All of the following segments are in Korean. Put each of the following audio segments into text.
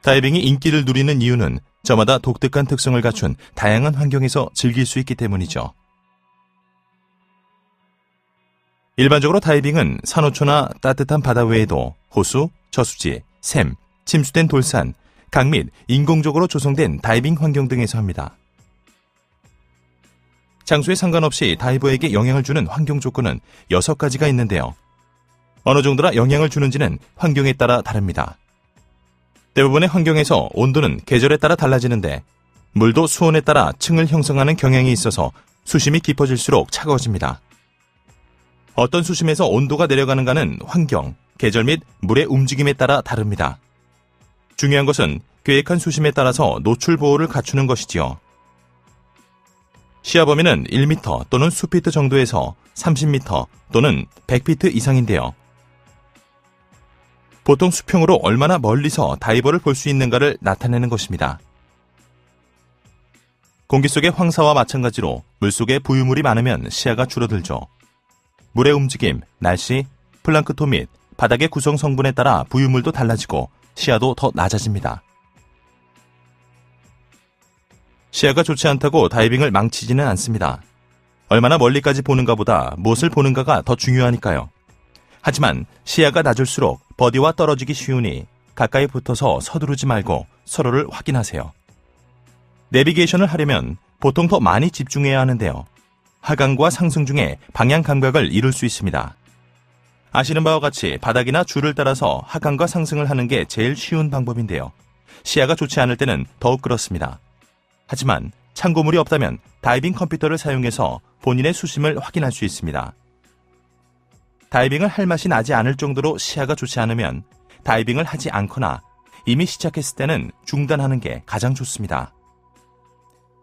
다이빙이 인기를 누리는 이유는 저마다 독특한 특성을 갖춘 다양한 환경에서 즐길 수 있기 때문이죠. 일반적으로 다이빙은 산호초나 따뜻한 바다 외에도 호수, 저수지, 샘, 침수된 돌산, 강 및 인공적으로 조성된 다이빙 환경 등에서 합니다. 장소에 상관없이 다이버에게 영향을 주는 환경 조건은 6가지가 있는데요. 어느 정도나 영향을 주는지는 환경에 따라 다릅니다. 대부분의 환경에서 온도는 계절에 따라 달라지는데 물도 수온에 따라 층을 형성하는 경향이 있어서 수심이 깊어질수록 차가워집니다. 어떤 수심에서 온도가 내려가는가는 환경, 계절 및 물의 움직임에 따라 다릅니다. 중요한 것은 계획한 수심에 따라서 노출 보호를 갖추는 것이지요. 시야 범위는 1m 또는 수피트 정도에서 30m 또는 100피트 이상인데요. 보통 수평으로 얼마나 멀리서 다이버를 볼 수 있는가를 나타내는 것입니다. 공기 속의 황사와 마찬가지로 물속에 부유물이 많으면 시야가 줄어들죠. 물의 움직임, 날씨, 플랑크톤 및 바닥의 구성 성분에 따라 부유물도 달라지고 시야도 더 낮아집니다. 시야가 좋지 않다고 다이빙을 망치지는 않습니다. 얼마나 멀리까지 보는가보다 무엇을 보는가가 더 중요하니까요. 하지만 시야가 낮을수록 버디와 떨어지기 쉬우니 가까이 붙어서 서두르지 말고 서로를 확인하세요. 내비게이션을 하려면 보통 더 많이 집중해야 하는데요. 하강과 상승 중에 방향 감각을 잃을 수 있습니다. 아시는 바와 같이 바닥이나 줄을 따라서 하강과 상승을 하는 게 제일 쉬운 방법인데요. 시야가 좋지 않을 때는 더욱 그렇습니다. 하지만 참고물이 없다면 다이빙 컴퓨터를 사용해서 본인의 수심을 확인할 수 있습니다. 다이빙을 할 맛이 나지 않을 정도로 시야가 좋지 않으면 다이빙을 하지 않거나 이미 시작했을 때는 중단하는 게 가장 좋습니다.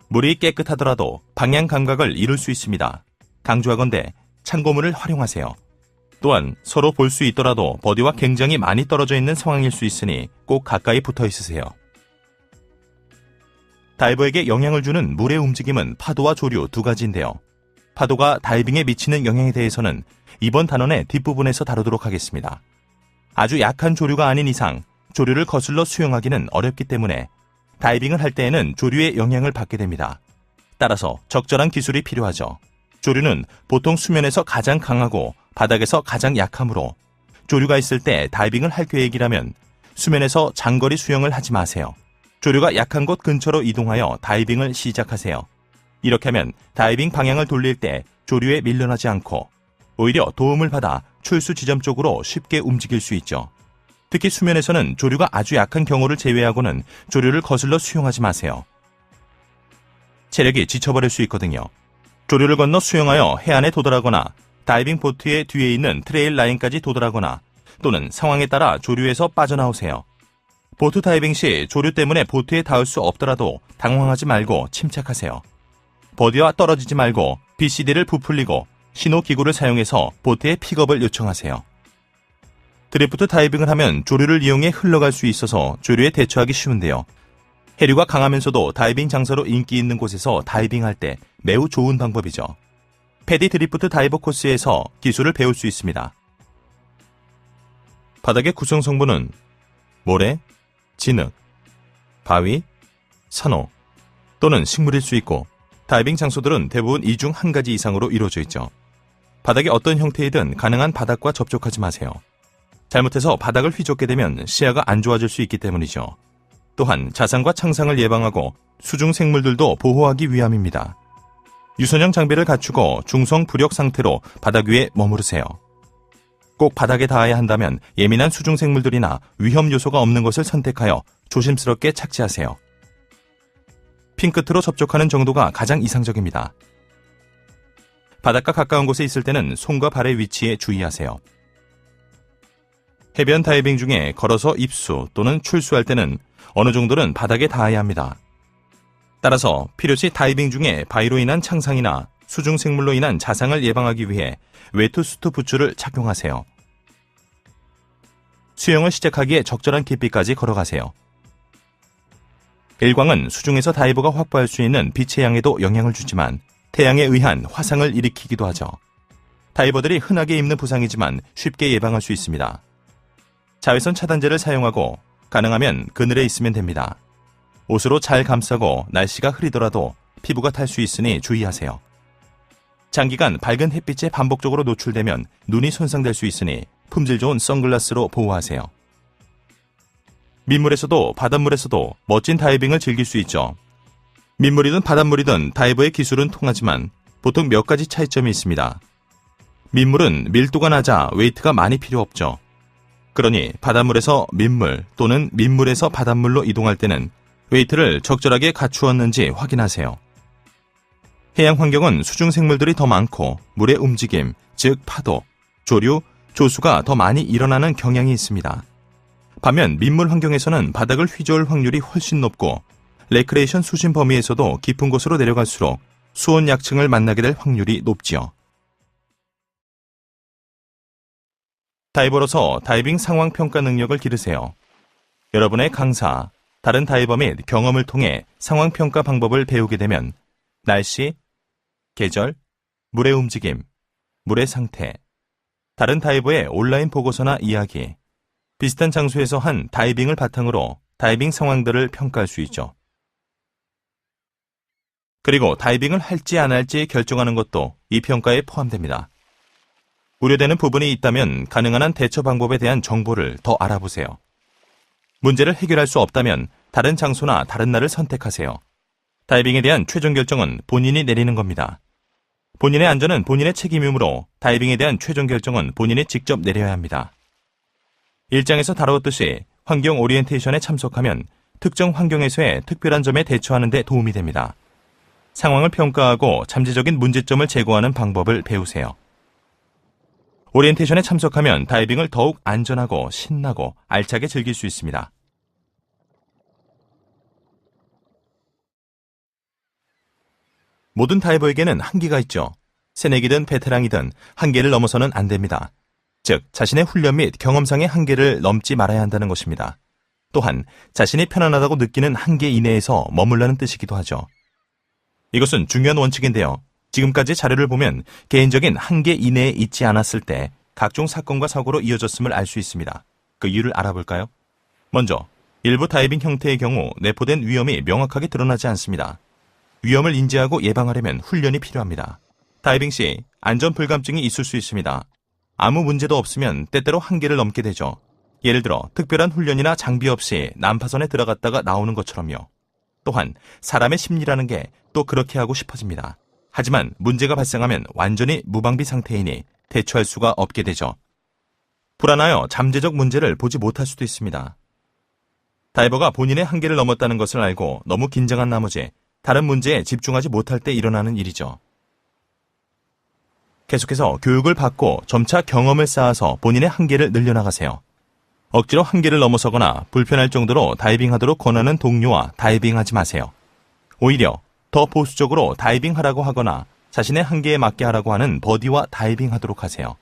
물이 깨끗하더라도 방향 감각을 잃을 수 있습니다. 강조하건대 참고물을 활용하세요. 또한 서로 볼 수 있더라도 버디와 굉장히 많이 떨어져 있는 상황일 수 있으니 꼭 가까이 붙어 있으세요. 다이버에게 영향을 주는 물의 움직임은 파도와 조류 2가지인데요. 파도가 다이빙에 미치는 영향에 대해서는 이번 단원의 뒷부분에서 다루도록 하겠습니다. 아주 약한 조류가 아닌 이상 조류를 거슬러 수영하기는 어렵기 때문에 다이빙을 할 때에는 조류의 영향을 받게 됩니다. 따라서 적절한 기술이 필요하죠. 조류는 보통 수면에서 가장 강하고 바닥에서 가장 약하므로 조류가 있을 때 다이빙을 할 계획이라면 수면에서 장거리 수영을 하지 마세요. 조류가 약한 곳 근처로 이동하여 다이빙을 시작하세요. 이렇게 하면 다이빙 방향을 돌릴 때 조류에 밀려나지 않고 오히려 도움을 받아 출수 지점 쪽으로 쉽게 움직일 수 있죠. 특히 수면에서는 조류가 아주 약한 경우를 제외하고는 조류를 거슬러 수영하지 마세요. 체력이 지쳐버릴 수 있거든요. 조류를 건너 수영하여 해안에 도달하거나 다이빙 보트의 뒤에 있는 트레일 라인까지 도달하거나 또는 상황에 따라 조류에서 빠져나오세요. 보트 다이빙 시 조류 때문에 보트에 닿을 수 없더라도 당황하지 말고 침착하세요. 버디와 떨어지지 말고 BCD를 부풀리고 신호기구를 사용해서 보트의 픽업을 요청하세요. 드리프트 다이빙을 하면 조류를 이용해 흘러갈 수 있어서 조류에 대처하기 쉬운데요. 해류가 강하면서도 다이빙 장소로 인기 있는 곳에서 다이빙할 때 매우 좋은 방법이죠. 패디 드리프트 다이버 코스에서 기술을 배울 수 있습니다. 바닥의 구성 성분은 모래, 진흙, 바위, 산호 또는 식물일 수 있고 다이빙 장소들은 대부분 이 중 한 가지 이상으로 이루어져 있죠. 바닥이 어떤 형태이든 가능한 바닥과 접촉하지 마세요. 잘못해서 바닥을 휘젓게 되면 시야가 안 좋아질 수 있기 때문이죠. 또한 자상과 창상을 예방하고 수중 생물들도 보호하기 위함입니다. 유선형 장비를 갖추고 중성 부력 상태로 바닥 위에 머무르세요. 꼭 바닥에 닿아야 한다면 예민한 수중 생물들이나 위험 요소가 없는 것을 선택하여 조심스럽게 착지하세요. 핀 끝으로 접촉하는 정도가 가장 이상적입니다. 바닷가 가까운 곳에 있을 때는 손과 발의 위치에 주의하세요. 해변 다이빙 중에 걸어서 입수 또는 출수할 때는 어느 정도는 바닥에 닿아야 합니다. 따라서 필요시 다이빙 중에 바위로 인한 창상이나 수중 생물로 인한 자상을 예방하기 위해 웨트수트 부츠를 착용하세요. 수영을 시작하기에 적절한 깊이까지 걸어가세요. 일광은 수중에서 다이버가 확보할 수 있는 빛의 양에도 영향을 주지만 태양에 의한 화상을 일으키기도 하죠. 다이버들이 흔하게 입는 부상이지만 쉽게 예방할 수 있습니다. 자외선 차단제를 사용하고 가능하면 그늘에 있으면 됩니다. 옷으로 잘 감싸고 날씨가 흐리더라도 피부가 탈 수 있으니 주의하세요. 장기간 밝은 햇빛에 반복적으로 노출되면 눈이 손상될 수 있으니 품질 좋은 선글라스로 보호하세요. 민물에서도 바닷물에서도 멋진 다이빙을 즐길 수 있죠. 민물이든 바닷물이든 다이버의 기술은 통하지만 보통 몇 가지 차이점이 있습니다. 민물은 밀도가 낮아 웨이트가 많이 필요 없죠. 그러니 바닷물에서 민물 또는 민물에서 바닷물로 이동할 때는 웨이트를 적절하게 갖추었는지 확인하세요. 해양 환경은 수중 생물들이 더 많고 물의 움직임, 즉 파도, 조류, 조수가 더 많이 일어나는 경향이 있습니다. 반면 민물 환경에서는 바닥을 휘저을 확률이 훨씬 높고 레크레이션 수심 범위에서도 깊은 곳으로 내려갈수록 수온 약층을 만나게 될 확률이 높지요. 다이버로서 다이빙 상황 평가 능력을 기르세요. 여러분의 강사, 다른 다이버 및 경험을 통해 상황 평가 방법을 배우게 되면 날씨, 계절, 물의 움직임, 물의 상태, 다른 다이버의 온라인 보고서나 이야기, 비슷한 장소에서 한 다이빙을 바탕으로 다이빙 상황들을 평가할 수 있죠. 그리고 다이빙을 할지 안 할지 결정하는 것도 이 평가에 포함됩니다. 우려되는 부분이 있다면 가능한 한 대처 방법에 대한 정보를 더 알아보세요. 문제를 해결할 수 없다면 다른 장소나 다른 날을 선택하세요. 다이빙에 대한 최종 결정은 본인이 내리는 겁니다. 본인의 안전은 본인의 책임이므로 다이빙에 대한 최종 결정은 본인이 직접 내려야 합니다. 일장에서 다루었듯이 환경 오리엔테이션에 참석하면 특정 환경에서의 특별한 점에 대처하는 데 도움이 됩니다. 상황을 평가하고 잠재적인 문제점을 제거하는 방법을 배우세요. 오리엔테이션에 참석하면 다이빙을 더욱 안전하고 신나고 알차게 즐길 수 있습니다. 모든 다이버에게는 한계가 있죠. 새내기든 베테랑이든 한계를 넘어서는 안 됩니다. 즉, 자신의 훈련 및 경험상의 한계를 넘지 말아야 한다는 것입니다. 또한 자신이 편안하다고 느끼는 한계 이내에서 머물라는 뜻이기도 하죠. 이것은 중요한 원칙인데요. 지금까지 자료를 보면 개인적인 한계 이내에 있지 않았을 때 각종 사건과 사고로 이어졌음을 알 수 있습니다. 그 이유를 알아볼까요? 먼저, 일부 다이빙 형태의 경우 내포된 위험이 명확하게 드러나지 않습니다. 위험을 인지하고 예방하려면 훈련이 필요합니다. 다이빙 시 안전 불감증이 있을 수 있습니다. 아무 문제도 없으면 때때로 한계를 넘게 되죠. 예를 들어 특별한 훈련이나 장비 없이 난파선에 들어갔다가 나오는 것처럼요. 또한 사람의 심리라는 게 또 그렇게 하고 싶어집니다. 하지만 문제가 발생하면 완전히 무방비 상태이니 대처할 수가 없게 되죠. 불안하여 잠재적 문제를 보지 못할 수도 있습니다. 다이버가 본인의 한계를 넘었다는 것을 알고 너무 긴장한 나머지 다른 문제에 집중하지 못할 때 일어나는 일이죠. 계속해서 교육을 받고 점차 경험을 쌓아서 본인의 한계를 늘려나가세요. 억지로 한계를 넘어서거나 불편할 정도로 다이빙하도록 권하는 동료와 다이빙하지 마세요. 오히려 더 보수적으로 다이빙하라고 하거나 자신의 한계에 맞게 하라고 하는 버디와 다이빙하도록 하세요.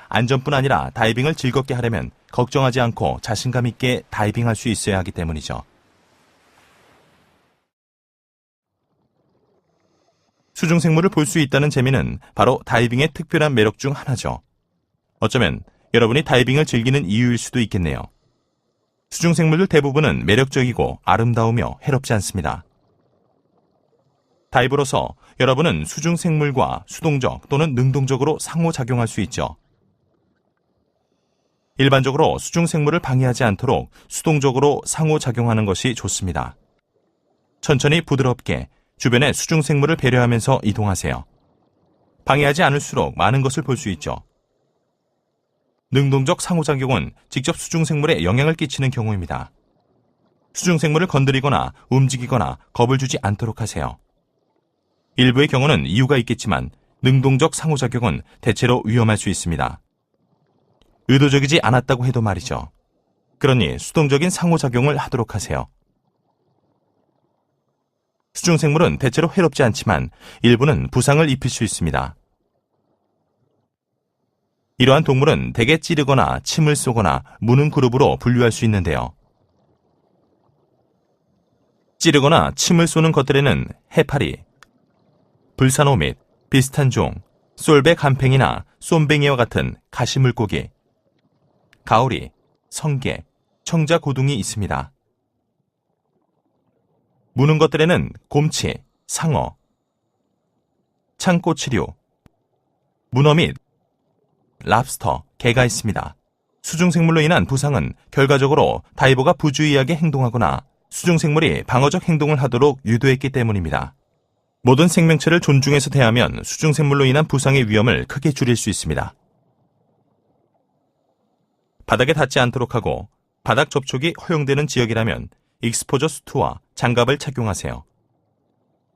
안전뿐 아니라 다이빙을 즐겁게 하려면 걱정하지 않고 자신감 있게 다이빙할 수 있어야 하기 때문이죠. 수중생물을 볼 수 있다는 재미는 바로 다이빙의 특별한 매력 중 하나죠. 어쩌면 여러분이 다이빙을 즐기는 이유일 수도 있겠네요. 수중생물들 대부분은 매력적이고 아름다우며 해롭지 않습니다. 다이버로서 여러분은 수중생물과 수동적 또는 능동적으로 상호작용할 수 있죠. 일반적으로 수중생물을 방해하지 않도록 수동적으로 상호작용하는 것이 좋습니다. 천천히 부드럽게 주변의 수중생물을 배려하면서 이동하세요. 방해하지 않을수록 많은 것을 볼 수 있죠. 능동적 상호작용은 직접 수중생물에 영향을 끼치는 경우입니다. 수중생물을 건드리거나 움직이거나 겁을 주지 않도록 하세요. 일부의 경우는 이유가 있겠지만 능동적 상호작용은 대체로 위험할 수 있습니다. 의도적이지 않았다고 해도 말이죠. 그러니 수동적인 상호작용을 하도록 하세요. 수중생물은 대체로 해롭지 않지만 일부는 부상을 입힐 수 있습니다. 이러한 동물은 대개 찌르거나 침을 쏘거나 무는 그룹으로 분류할 수 있는데요. 찌르거나 침을 쏘는 것들에는 해파리, 불산호 및 비슷한 종, 솔배 간팽이나 쏨뱅이와 같은 가시물고기, 가오리, 성게, 청자고둥이 있습니다. 무는 것들에는 곰치, 상어, 창꼬치류, 문어 및 랍스터, 게가 있습니다. 수중생물로 인한 부상은 결과적으로 다이버가 부주의하게 행동하거나 수중생물이 방어적 행동을 하도록 유도했기 때문입니다. 모든 생명체를 존중해서 대하면 수중생물로 인한 부상의 위험을 크게 줄일 수 있습니다. 바닥에 닿지 않도록 하고 바닥 접촉이 허용되는 지역이라면 익스포저 수트와 장갑을 착용하세요.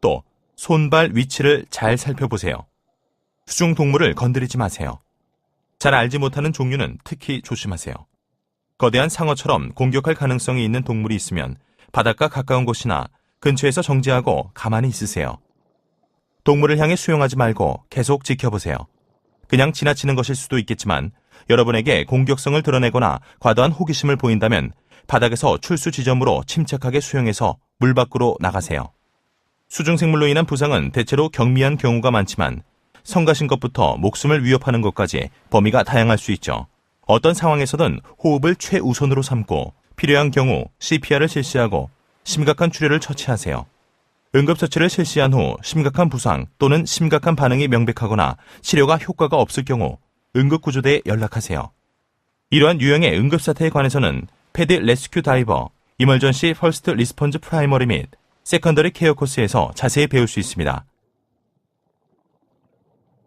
또 손발 위치를 잘 살펴보세요. 수중동물을 건드리지 마세요. 잘 알지 못하는 종류는 특히 조심하세요. 거대한 상어처럼 공격할 가능성이 있는 동물이 있으면 바닷가 가까운 곳이나 근처에서 정지하고 가만히 있으세요. 동물을 향해 수용하지 말고 계속 지켜보세요. 그냥 지나치는 것일 수도 있겠지만 여러분에게 공격성을 드러내거나 과도한 호기심을 보인다면 바닥에서 출수 지점으로 침착하게 수용해서 물 밖으로 나가세요. 수중생물로 인한 부상은 대체로 경미한 경우가 많지만 성가신 것부터 목숨을 위협하는 것까지 범위가 다양할 수 있죠. 어떤 상황에서든 호흡을 최우선으로 삼고 필요한 경우 CPR을 실시하고 심각한 출혈을 처치하세요. 응급처치를 실시한 후 심각한 부상 또는 심각한 반응이 명백하거나 치료가 효과가 없을 경우 응급구조대에 연락하세요. 이러한 유형의 응급사태에 관해서는 패드 레스큐 다이버, 이멀전시 퍼스트 리스폰즈 프라이머리 및 세컨더리 케어 코스에서 자세히 배울 수 있습니다.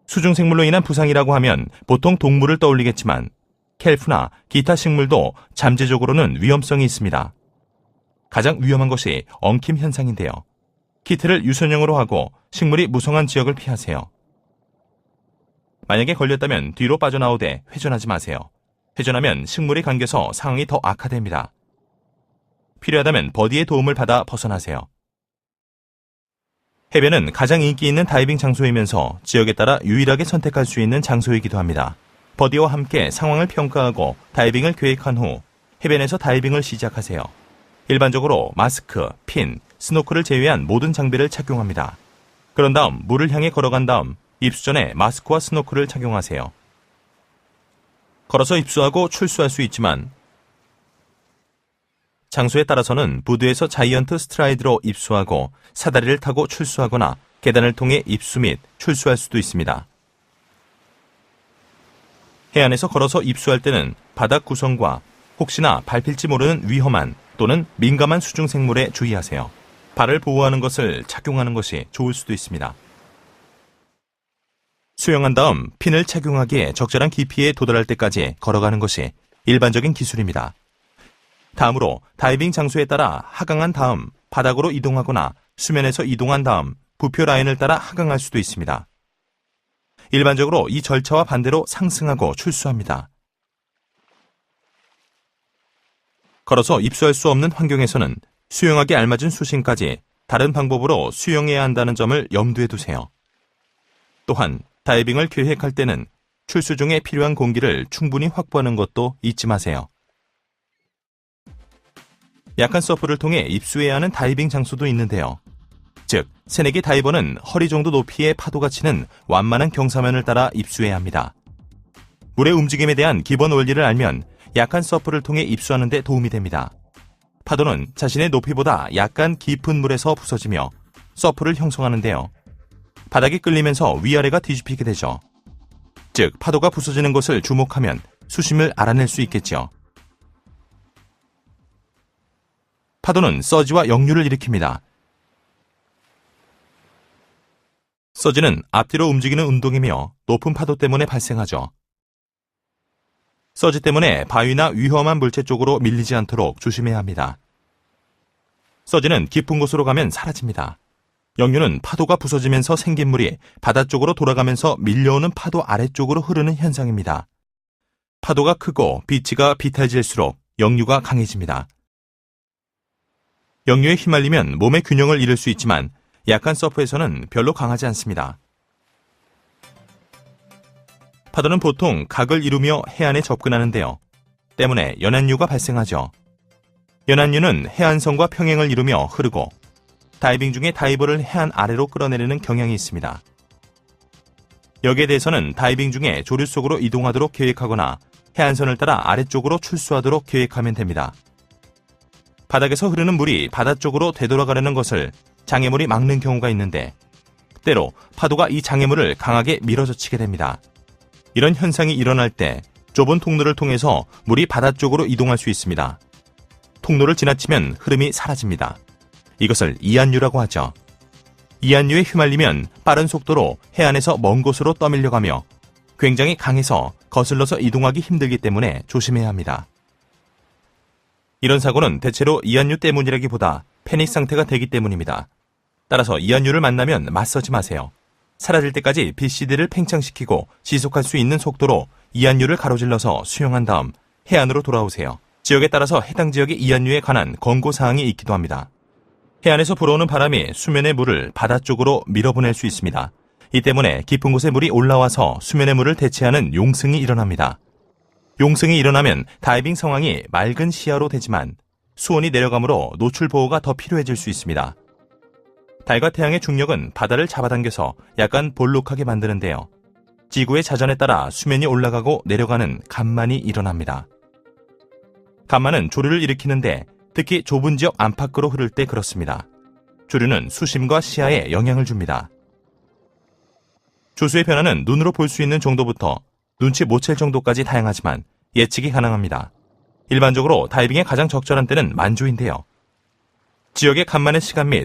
수중생물로 인한 부상이라고 하면 보통 동물을 떠올리겠지만 켈프나 기타 식물도 잠재적으로는 위험성이 있습니다. 가장 위험한 것이 엉킴 현상인데요. 키트를 유선형으로 하고 식물이 무성한 지역을 피하세요. 만약에 걸렸다면 뒤로 빠져나오되 회전하지 마세요. 회전하면 식물이 감겨서 상황이 더 악화됩니다. 필요하다면 버디의 도움을 받아 벗어나세요. 해변은 가장 인기 있는 다이빙 장소이면서 지역에 따라 유일하게 선택할 수 있는 장소이기도 합니다. 버디와 함께 상황을 평가하고 다이빙을 계획한 후 해변에서 다이빙을 시작하세요. 일반적으로 마스크, 핀, 스노클을 제외한 모든 장비를 착용합니다. 그런 다음 물을 향해 걸어간 다음 입수 전에 마스크와 스노클을 착용하세요. 걸어서 입수하고 출수할 수 있지만 장소에 따라서는 부두에서 자이언트 스트라이드로 입수하고 사다리를 타고 출수하거나 계단을 통해 입수 및 출수할 수도 있습니다. 해안에서 걸어서 입수할 때는 바닥 구성과 혹시나 밟힐지 모르는 위험한 또는 민감한 수중생물에 주의하세요. 발을 보호하는 것을 착용하는 것이 좋을 수도 있습니다. 수영한 다음 핀을 착용하기에 적절한 깊이에 도달할 때까지 걸어가는 것이 일반적인 기술입니다. 다음으로 다이빙 장소에 따라 하강한 다음 바닥으로 이동하거나 수면에서 이동한 다음 부표 라인을 따라 하강할 수도 있습니다. 일반적으로 이 절차와 반대로 상승하고 출수합니다. 걸어서 입수할 수 없는 환경에서는 수영하기 알맞은 수심까지 다른 방법으로 수영해야 한다는 점을 염두에 두세요. 또한 다이빙을 계획할 때는 출수 중에 필요한 공기를 충분히 확보하는 것도 잊지 마세요. 약한 서프를 통해 입수해야 하는 다이빙 장소도 있는데요. 즉, 새내기 다이버는 허리 정도 높이의 파도가 치는 완만한 경사면을 따라 입수해야 합니다. 물의 움직임에 대한 기본 원리를 알면 약한 서프를 통해 입수하는 데 도움이 됩니다. 파도는 자신의 높이보다 약간 깊은 물에서 부서지며 서프를 형성하는데요. 바닥이 끌리면서 위아래가 뒤집히게 되죠. 즉, 파도가 부서지는 것을 주목하면 수심을 알아낼 수 있겠죠. 파도는 서지와 역류를 일으킵니다. 서지는 앞뒤로 움직이는 운동이며 높은 파도 때문에 발생하죠. 서지 때문에 바위나 위험한 물체 쪽으로 밀리지 않도록 조심해야 합니다. 서지는 깊은 곳으로 가면 사라집니다. 역류는 파도가 부서지면서 생긴 물이 바다 쪽으로 돌아가면서 밀려오는 파도 아래쪽으로 흐르는 현상입니다. 파도가 크고 비치가 비탈질수록 역류가 강해집니다. 역류에 휘말리면 몸의 균형을 잃을 수 있지만 약한 서프에서는 별로 강하지 않습니다. 파도는 보통 각을 이루며 해안에 접근하는데요. 때문에 연안류가 발생하죠. 연안류는 해안선과 평행을 이루며 흐르고 다이빙 중에 다이버를 해안 아래로 끌어내리는 경향이 있습니다. 여기에 대해서는 다이빙 중에 조류 속으로 이동하도록 계획하거나 해안선을 따라 아래쪽으로 출수하도록 계획하면 됩니다. 바닥에서 흐르는 물이 바다 쪽으로 되돌아가려는 것을 장애물이 막는 경우가 있는데 때로 파도가 이 장애물을 강하게 밀어젖히게 됩니다. 이런 현상이 일어날 때 좁은 통로를 통해서 물이 바다 쪽으로 이동할 수 있습니다. 통로를 지나치면 흐름이 사라집니다. 이것을 이안류라고 하죠. 이안류에 휘말리면 빠른 속도로 해안에서 먼 곳으로 떠밀려가며 굉장히 강해서 거슬러서 이동하기 힘들기 때문에 조심해야 합니다. 이런 사고는 대체로 이안류 때문이라기보다 패닉 상태가 되기 때문입니다. 따라서 이안류를 만나면 맞서지 마세요. 사라질 때까지 BCD를 팽창시키고 지속할 수 있는 속도로 이안류를 가로질러서 수영한 다음 해안으로 돌아오세요. 지역에 따라서 해당 지역의 이안류에 관한 권고사항이 있기도 합니다. 해안에서 불어오는 바람이 수면의 물을 바다 쪽으로 밀어보낼 수 있습니다. 이 때문에 깊은 곳에 물이 올라와서 수면의 물을 대체하는 용승이 일어납니다. 용승이 일어나면 다이빙 상황이 맑은 시야로 되지만 수온이 내려가므로 노출 보호가 더 필요해질 수 있습니다. 달과 태양의 중력은 바다를 잡아당겨서 약간 볼록하게 만드는데요. 지구의 자전에 따라 수면이 올라가고 내려가는 간만이 일어납니다. 간만은 조류를 일으키는데 특히 좁은 지역 안팎으로 흐를 때 그렇습니다. 조류는 수심과 시야에 영향을 줍니다. 조수의 변화는 눈으로 볼 수 있는 정도부터 눈치 못 챌 정도까지 다양하지만 예측이 가능합니다. 일반적으로 다이빙의 가장 적절한 때는 만조인데요. 지역의 간만의 시간 및